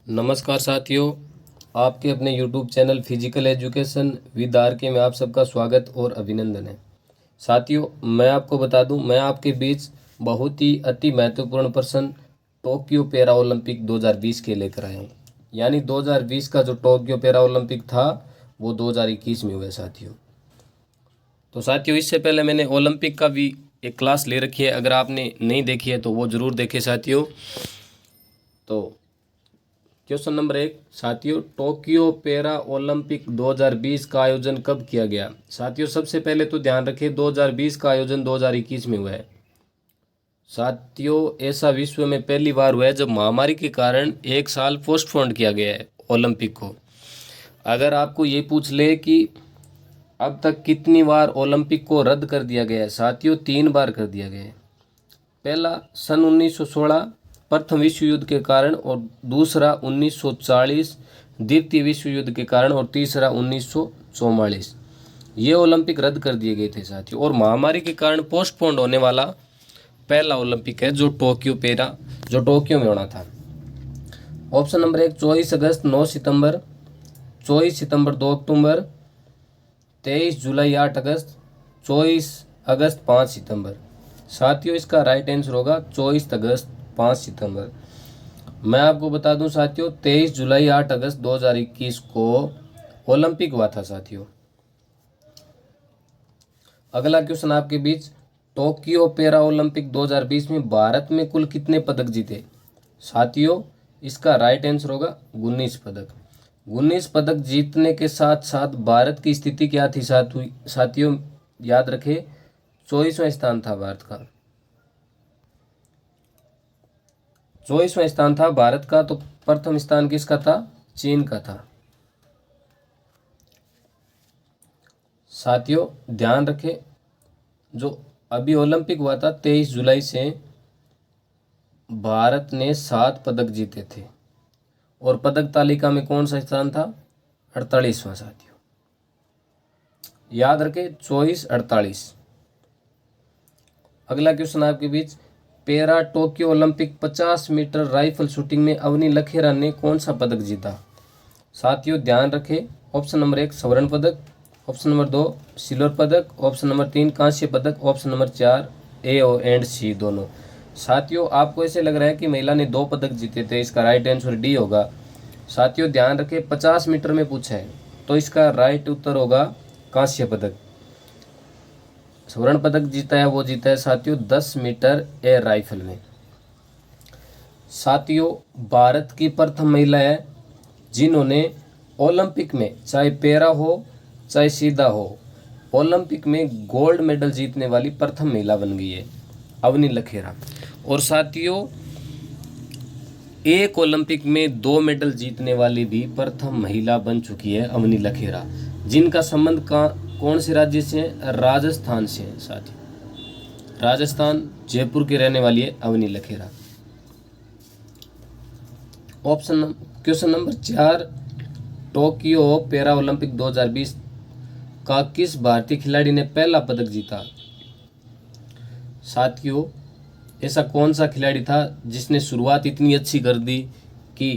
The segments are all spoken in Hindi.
नमस्कार साथियों, आपके अपने YouTube channel physical education with R K में आप सबका स्वागत और अभिनंदन है। साथियों, मैं आपको बता दूं, मैं आपके बीच बहुत ही अति महत्वपूर्ण प्रश्न टोक्यो पैरा ओलंपिक 2020 के लेकर आया हूं। यानी 2020 का जो टोक्यो पैरा ओलंपिक था वो 2021 में हुआ साथियों। तो साथियों, इससे पहले मैंने ओलंपिक का भी एक क्लास ले रखी है, अगर आपने नहीं देखी है तो वो ज़रूर देखें साथियों। तो क्वेश्चन नंबर 1 साथियों, टोक्यो पैरा ओलंपिक 2020 का आयोजन कब किया गया? साथियों, सबसे पहले तो ध्यान रखें 2020 का आयोजन 2021 में हुआ है। साथियों, ऐसा विश्व में पहली बार हुआ है जब महामारी के कारण एक साल पोस्टपोन किया गया है ओलंपिक को। अगर आपको ये पूछ ले कि अब तक कितनी बार ओलंपिक को रद्द कर दिया गया है, साथियों 3 बार कर दिया गया है। पहला सन 1916 प्रथम विश्व युद्ध के कारण, और दूसरा 1940 द्वितीय विश्व युद्ध के कारण, और तीसरा 1944। ये ओलंपिक रद्द कर दिए गए थे साथियों। और महामारी के कारण पोस्टपोन्ड होने वाला पहला ओलंपिक है जो टोक्यो में होना था। ऑप्शन नंबर 1 24 अगस्त 9 सितंबर, 24 सितंबर 2 अक्टूबर, 23 जुलाई 8 अगस्त, 24 अगस्त 5 सितंबर। साथियों, इसका राइट आंसर होगा 24 अगस्त 5 सितंबर। मैं आपको बता दूं साथियों, 23 जुलाई 8 अगस्त 2021 को ओलंपिक हुआ था साथियों। अगला क्वेश्चन आपके बीच, टोक्यो पैरा ओलंपिक 2020 में भारत में कुल कितने पदक जीते? साथियों, इसका राइट आंसर होगा 19 पदक। 19 पदक जीतने के साथ साथ भारत की स्थिति क्या थी साथियों? याद रखें, 24वां स्थान था भारत का। 24वां स्थान था भारत का। तो प्रथम स्थान किसका था? चीन का था। साथियों, ध्यान रखें, जो अभी ओलंपिक हुआ था 23 जुलाई से, भारत ने 7 पदक जीते थे। और पदक तालिका में कौन सा स्थान था? 48वां साथियों। याद रखें, 24 48। अगला क्वेश्चन आपके बीच, para Tokyo Olympic 50 metre rifle shooting में अवनी लखेरा ने कौन सा पदक जीता? साथियों, ध्यान रखें, ऑप्शन नंबर 1 स्वर्ण पदक, ऑप्शन नंबर 2 सिल्वर पदक, ऑप्शन नंबर 3 कांस्य पदक, ऑप्शन नंबर 4 ए एंड सी दोनों। साथियों, आपको ऐसे लग रहा है कि महिला ने 2 पदक जीते थे, इसका राइट आंसर डी होगा। साथियों, ध्यान रखें, 50 मीटर में पूछा है तो इसका राइट उत्तर होगा कांस्य पदक। स्वर्ण पदक जीता है वो जीता है साथियों 10 मीटर एयर राइफल में। साथियों, भारत की प्रथम महिला है जिन्होंने ओलंपिक में, चाहे पैरा हो चाहे सीधा हो, ओलंपिक में गोल्ड मेडल जीतने वाली प्रथम महिला बन गई है, अवनी लखेरा। और साथियों, एक ओलंपिक में 2 मेडल जीतने वाली भी प्रथम महिला बन चुकी है, अवनी लखेरा, जिनका संबंध कौन से राज्य से है? राजस्थान से है साथियों। राजस्थान, जयपुर की रहने वाली है Avani Lekhara. Question number 4, Tokyo para Olympic 2020 का किस भारतीय खिलाड़ी ने पहला पदक जीता? साथियों, ऐसा कौन सा खिलाड़ी था जिसने शुरुआत इतनी अच्छी कर दी कि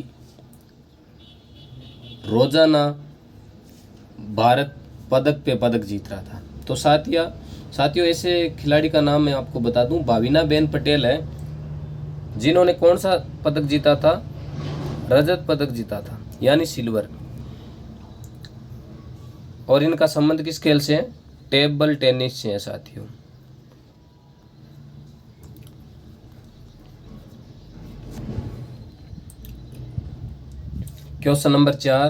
रोजाना भारत पदक पे पदक जीत रहा था? तो साथियों ऐसे खिलाड़ी का नाम मैं आपको बता दूं, भाविनाबेन पटेल है, जिन्होंने कौन सा पदक जीता था? रजत पदक जीता था, यानी सिल्वर। और इनका संबंध किस खेल से है? टेबल टेनिस से है साथियों। Question number 4,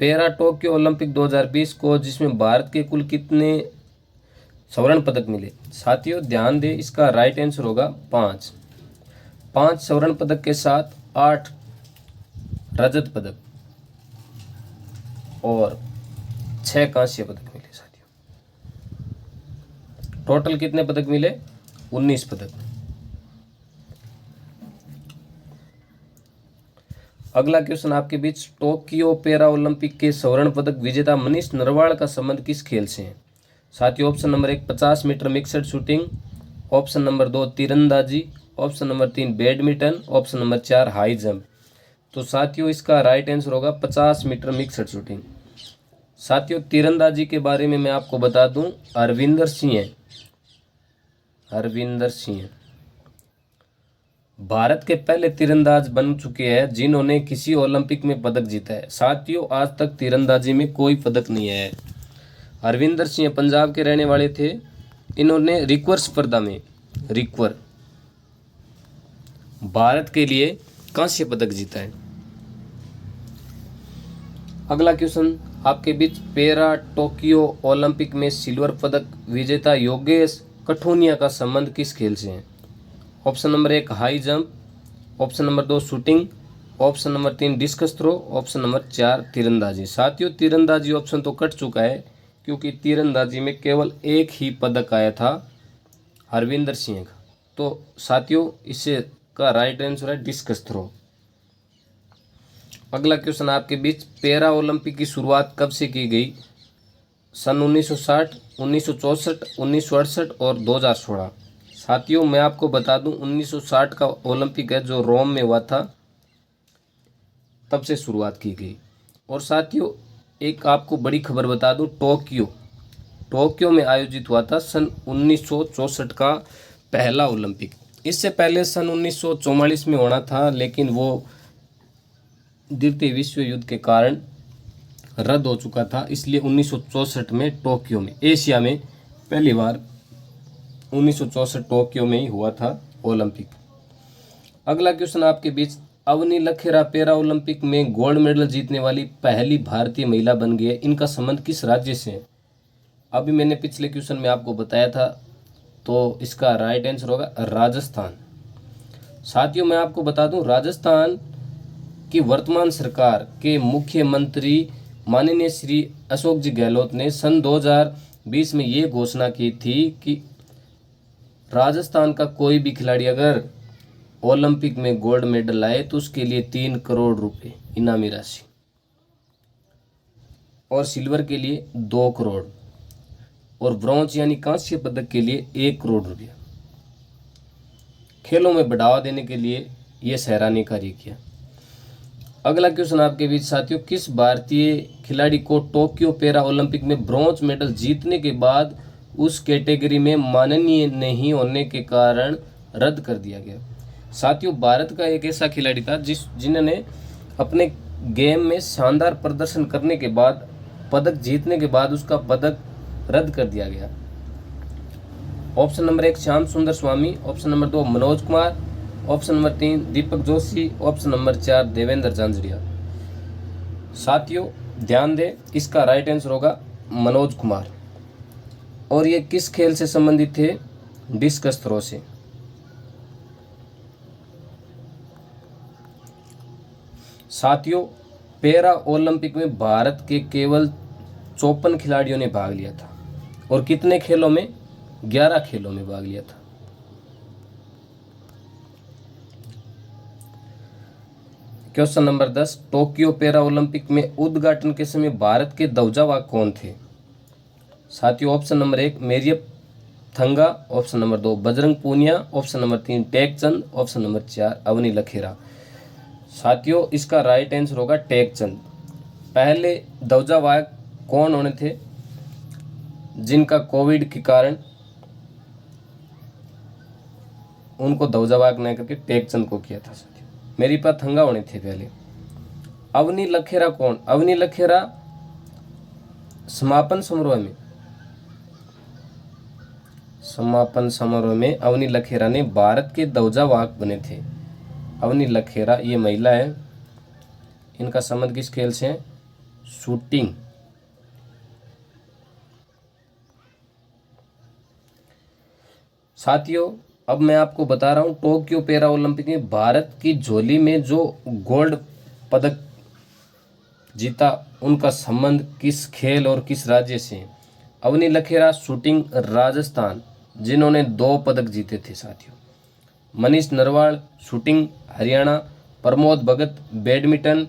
para Tokyo Olympic 2020 को जिसमें भारत के कुल कितने स्वर्ण पदक मिले? साथियों, ध्यान दें, इसका राइट आंसर होगा 5। 5 स्वर्ण पदक के साथ 8 रजत पदक और 6 कांस्य पदक मिले साथियों। टोटल कितने पदक मिले? 19 पदक। अगला क्वेश्चन आपके बीच, टोक्यो पैरा ओलंपिक के स्वर्ण पदक विजेता मनीष नरवाल का संबंध किस खेल से है? साथियों, option number 1 50 meter mixed shooting, option number 2 तीरंदाजी, option number 3 badminton, option number 4 high jump. तो साथियों इसका राइट आंसर होगा 50 मीटर मिक्सड शूटिंग। साथियों तीरंदाजी के बारे में मैं आपको बता दूं, हरविंदर सिंह भारत के पहले तीरंदाज बन चुके हैं जिन्होंने किसी ओलंपिक में पदक जीता है। साथियों आज तक तीरंदाजी में कोई पदक नहीं आया है। हरविंदर सिंह पंजाब के रहने वाले थे। इन्होंने रिकर्व स्पर्धा में भारत के लिए कांस्य पदक जीता है। अगला क्वेश्चन आपके बीच, पैरा टोक्यो ओलंपिक में सिल्वर पदक विजेता योगेश कठुनिया का संबंध किस खेल से है? Option number 1 high jump, option number 2 shooting, option number 3 discus throw, option number 4 तीरंदाजी। साथियों तीरंदाजी ऑप्शन तो कट चुका है क्योंकि तीरंदाजी में केवल एक ही पदक आया था हरविंदर सिंह का। तो साथियों इससे का राइट आंसर है डिस्कस थ्रो। अगला क्वेश्चन आपके बीच, पैरा ओलंपिक की शुरुआत कब से की गई? सन 1960, 1964, 1968 और 2016। साथियों मैं आपको बता दूं 1960 का ओलंपिक है जो रोम में हुआ था, तब से शुरुआत की गई। और साथियों एक आपको बड़ी खबर बता दूं, टोक्यो में आयोजित हुआ था सन 1964 का पहला ओलंपिक। इससे पहले सन 1944 में होना था, लेकिन वो द्वितीय विश्व युद्ध के कारण रद्द हो चुका था। इसलिए 1964 में टोक्यो में, एशिया में पहली बार 1964 टोक्यो में ही हुआ था ओलंपिक। अगला क्वेश्चन आपके बीच, अवनी लखेरा पैरा ओलंपिक में गोल्ड मेडल जीतने वाली पहली भारतीय महिला बन गई है। इनका संबंध किस राज्य से है? अभी मैंने पिछले क्वेश्चन में आपको बताया था, तो इसका राइट आंसर होगा राजस्थान। साथियों मैं आपको बता दूं राजस्थान की वर्तमान सरकार के मुख्यमंत्री माननीय श्री अशोक जी गहलोत ने सन 2020 में ये घोषणा की थी कि राजस्थान का कोई भी खिलाड़ी अगर ओलंपिक में गोल्ड मेडल लाए तो उसके लिए 3 करोड़ रुपए इनामी राशि, और सिल्वर के लिए 2 करोड़, और ब्रॉन्ज यानी कांस्य पदक के लिए 1 करोड़ रुपया। खेलों में बढ़ावा देने के लिए यह सराहनीय कार्य किया। अगला क्वेश्चन आपके बीच साथियों, किस भारतीय खिलाड़ी को टोक्यो पैरा ओलंपिक में ब्रॉन्ज मेडल जीतने के बाद उस कैटेगरी में माननीय नहीं होने के कारण रद्द कर दिया गया? साथियों भारत का एक ऐसा खिलाड़ी था जिन्होंने अपने गेम में शानदार प्रदर्शन करने के बाद, पदक जीतने के बाद उसका पदक रद्द कर दिया गया। Option number 1 Shyam Sundar Swami, option number 2 Manoj Kumar, option number 3 Deepak Joshi, option number 4 Devendra झांझड़िया। साथियों ध्यान दें, इसका राइट आंसर होगा मनोज कुमार। और ये किस खेल से संबंधित थे? डिस्कस थ्रो से। साथियों पैरा ओलंपिक में भारत के केवल 54 खिलाड़ियों ने भाग लिया था, और कितने खेलों में? 11 खेलों में भाग लिया था। Question number 10, Tokyo para Olympic में उद्घाटन के समय भारत के ध्वजावाहक कौन थे? साथियों option number 1 Mariyappan Thangavelu, option number 2 Bajrang Punia, option number 3 Tekchand, option number 4 Avani Lekhara. साथियों इसका राइट आंसर होगा टेकचंद। पहले ध्वजावाहक कौन होने थे जिनका कोविड के कारण उनको ध्वजावाहक न करके टेकचंद को किया था? साथियों मेरियप थंगा होने थे पहले। अवनी लखेरा कौन? अवनी लखेरा समापन समारोह में अवनी लखेरा ने भारत के ध्वजावाहक बने थे। अवनी लखेरा ये महिला है, इनका संबंध किस खेल से है? शूटिंग। साथियों अब मैं आपको बता रहा हूं टोक्यो पैरा ओलंपिक में भारत की झोली में जो गोल्ड पदक जीता उनका संबंध किस खेल और किस राज्य से? अवनी लखेरा शूटिंग राजस्थान, जिन्होंने 2 पदक जीते थे। साथियों Manish Narwal shooting Haryana, Pramod Bhagat badminton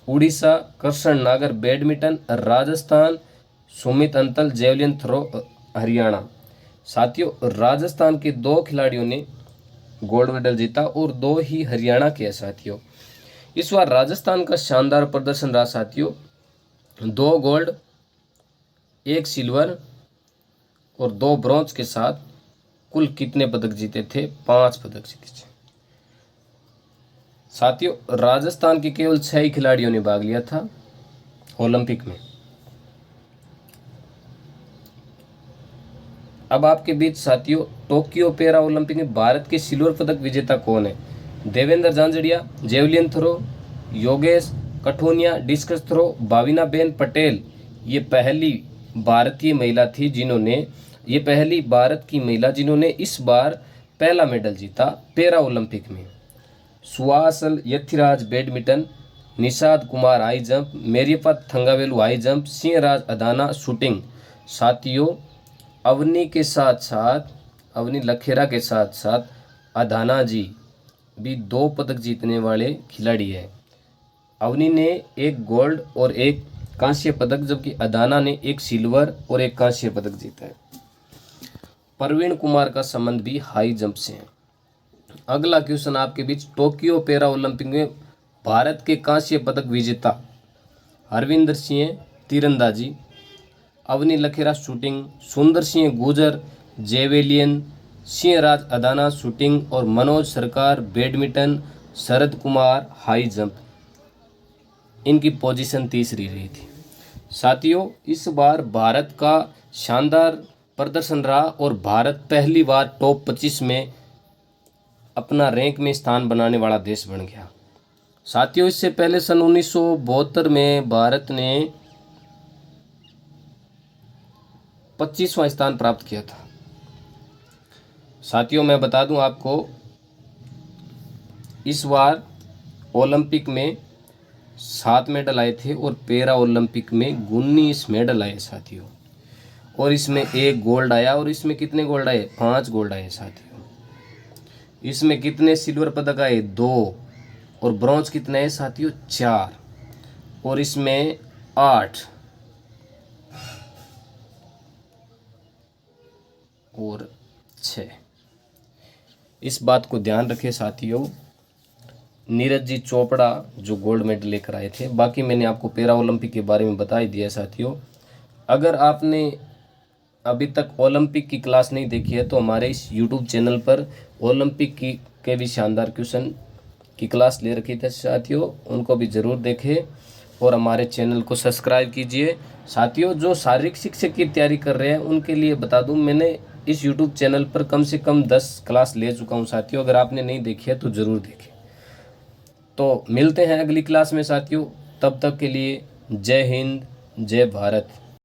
Orissa, Krishna Nagar badminton Rajasthan, Sumit Antil javelin throw Haryana. साथियों राजस्थान के 2 खिलाड़ियों ने गोल्ड मेडल जीता और 2 ही हरियाणा के हैं। साथियों इस बार राजस्थान का शानदार प्रदर्शन रहा साथियों। 2 गोल्ड, 1 सिल्वर और 2 ब्रॉन्ज के साथ कुल कितने पदक जीते थे? 5 पदक जीते थे साथियों। राजस्थान के केवल 6 ही खिलाड़ियों ने भाग लिया था ओलंपिक में। अब आपके बीच साथियों टोक्यो पैरा ओलंपिक में भारत के सिल्वर पदक विजेता कौन है? देवेंद्र झांझड़िया javelin throw, Yogesh Kathuniya discus throw, Bhavinaben Patel. ये पहली भारतीय महिला थी जिन्होंने ये पहली भारत की महिला जिन्होंने इस बार पहला मेडल जीता पैरा ओलंपिक में। सुहासल Yathiraj badminton, Nishad Kumar high jump, मेरीपत Thangavelu high jump, Singhraj Adhana shooting. साथियों अवनी के साथ साथ अवनी लखेरा के साथ साथ अदाना जी भी 2 पदक जीतने वाले खिलाड़ी हैं। अवनी ने 1 गोल्ड और 1 कांस्य पदक, जबकि अदाना ने 1 सिल्वर और 1 कांस्य पदक जीता है। प्रवीण कुमार का संबंध भी हाई जंप से है। अगला क्वेश्चन आपके बीच, टोक्यो पैरा ओलंपिक में भारत के कांस्य पदक विजेता हरविंदर सिंह तीरंदाजी, अवनी लखेरा शूटिंग, सुंदर सिंह गुर्जर जेवेलियन, सिंहराज अदाना शूटिंग और मनोज सरकार badminton, Sharad Kumar high jump. इनकी पोजीशन तीसरी रही थी। साथियों इस बार भारत का शानदार प्रदर्शन रहा और भारत पहली बार टॉप 25 में अपना रैंक में स्थान बनाने वाला देश बन गया। साथियों इससे पहले सन 1972 में भारत ने 25वां स्थान प्राप्त किया था। साथियों मैं बता दूं आपको, इस बार ओलंपिक में 7 मेडल आए थे और पैरा ओलंपिक में 19 मेडल आए साथियों। और इसमें 1 गोल्ड आया और इसमें कितने गोल्ड आए? 5 गोल्ड आए साथियों। इसमें कितने सिल्वर पदक आए? 2 और ब्रॉन्ज कितने हैं साथियों? 4 और इसमें 8 और 6। इस बात को ध्यान रखें साथियों, नीरज जी चोपड़ा जो गोल्ड मेडल लेकर आए थे। बाकी मैंने आपको पैरा ओलंपिक के बारे में बता ही दिया साथियों। अगर आपने अभी तक ओलंपिक की क्लास नहीं देखी है तो हमारे इस यूट्यूब चैनल पर ओलंपिक की के भी शानदार क्वेश्चन की क्लास ले रखी थी साथियों, उनको भी ज़रूर देखें और हमारे चैनल को सब्सक्राइब कीजिए। साथियों जो शारीरिक शिक्षक की तैयारी कर रहे हैं उनके लिए बता दूं, मैंने इस यूट्यूब चैनल पर कम से कम 10 क्लास ले चुका हूं साथियों। अगर आपने नहीं देखी है तो ज़रूर देखें। तो मिलते हैं अगली क्लास में साथियों, तब तक के लिए जय हिंद जय भारत।